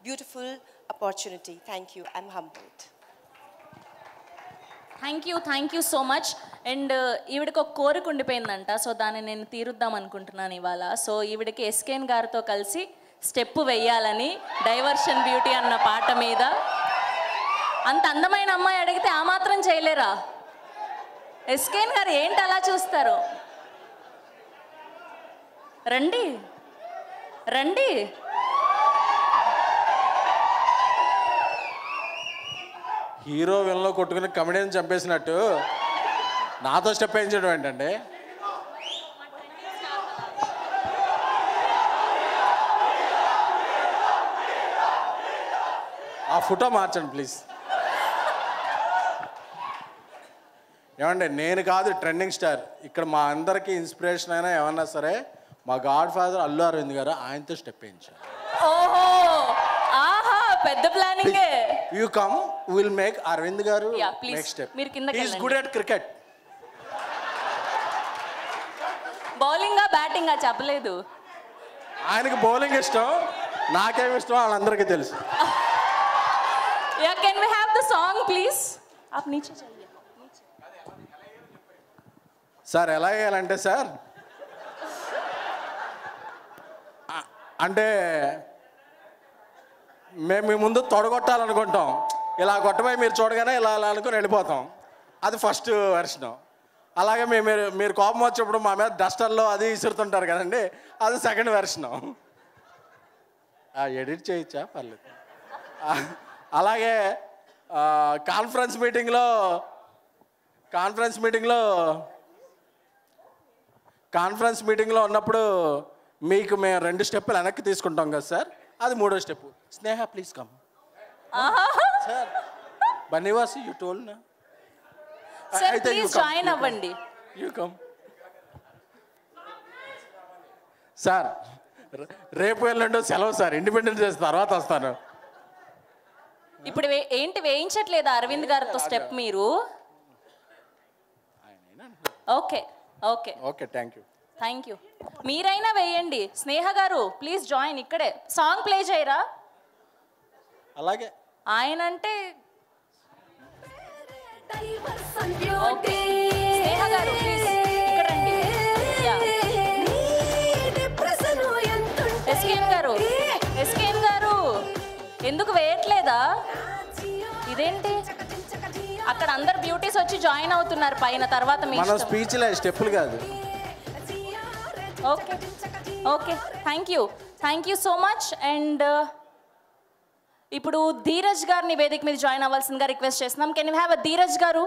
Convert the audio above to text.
beautiful opportunity. Thank you. I'm humbled. Thank you so much. And ఈవిడికి ఒక కోరిక ఉండిపోయిందంట, so దాన్ని నేను తీరుద్దాం అనుకుంటున్నాను ఇవాళ. సో ఈవిడికి ఎస్కేన్ గారితో కలిసి స్టెప్ వెయ్యాలని, డైవర్షన్ బ్యూటీ అన్న పాట మీద. అంత అందమైన అమ్మాయి అడిగితే ఆ మాత్రం చేయలేరా? ఎస్కేన్ గారు ఏంటి అలా చూస్తారు? రండి రండి. హీరో విల్లో కొట్టుకుని కమెడియన్ చంపేసినట్టు నాతో స్టెప్ వేయించడం ఏంటండి? ఆ ఫోటో మార్చండి ప్లీజ్. ఏమండి, నేను కాదు ట్రెండింగ్ స్టార్ ఇక్కడ. మా అందరికీ ఇన్స్పిరేషన్ అయినా ఏమన్నా సరే మా గాడ్ ఫాదర్ అల్లు అరవింద్ గారు, ఆయనతో స్టెప్ వేయించారు. ఓహో, ఆహా, పెద్ద planning. You come, will make Arvind garu next step. మీరు కిందకి he is good at cricket. బౌలింగా బ్యాటింగా చెప్పలేదు. ఆయనకి బౌలింగ్ ఇష్టం, నాకేమి ఇష్టం వాళ్ళందరికీ తెలుసు. Yeah, can we have the song please? आप नीचे जाइए. సార్ ఎలా వేయాలంటే సార్, అంటే మేము మీ ముందు తొడగొట్టాలనుకుంటాం, ఇలా కొట్టబోయి మీరు చూడగానే ఇలా అలా అనుకుని వెళ్ళిపోతాం. అది ఫస్ట్ వెర్షన్. అలాగే మీరు కోపం వచ్చినప్పుడు మా మీద డస్టర్లో అది విసురుతుంటారు కదండి, అది సెకండ్ వెర్షన్. ఎడిట్ చేయొచ్చా? పర్లేదు. అలాగే కాన్ఫరెన్స్ మీటింగ్లో ఉన్నప్పుడు మీకు మేము 2 స్టెప్పులు వెనక్కి తీసుకుంటాం కదా సార్, అది 3వ step. Sneha please come. Sir Bunny Vasu you told నా, అయితే ప్లీజ్ జాయిన్ అవ్వండి. You come sir. రేపు ఎల్లుండో సెలవు సార్, ఇండిపెండెన్స్ డే తర్వాత వస్తాను. ఇప్పుడు ఏంటి వేయించట్లేదా అరవింద్ గారితో స్టెప్ మీరు? Okay okay okay, thank you. మీరైనా వేయండి. స్నేహ గారు ప్లీజ్ జాయిన్. ఇక్కడే సాంగ్ ప్లే చేయరా? అలాగే. ఆయన అంటే ఓకే. స్నేహ గారు ప్లీజ్ ఇక్కడ రండి. ఎస్కేఎం గారు ఎందుకు వేయట్లేదా? ఇదేంటి, అక్కడ అందరు బ్యూటీస్ వచ్చి జాయిన్ అవుతున్నారు పైన. తర్వాత మీ స్పీచ్ స్టెప్పులు కాదు. Okay okay, thank you so much. And ఇప్పుడు ధీరజ్ గారిని వేదిక మీద జాయిన్ అవ్వాల్సిందిగా రిక్వెస్ట్ చేస్తున్నాం. కెన్ యూ హ్యావ్ ధీరజ్ గారు?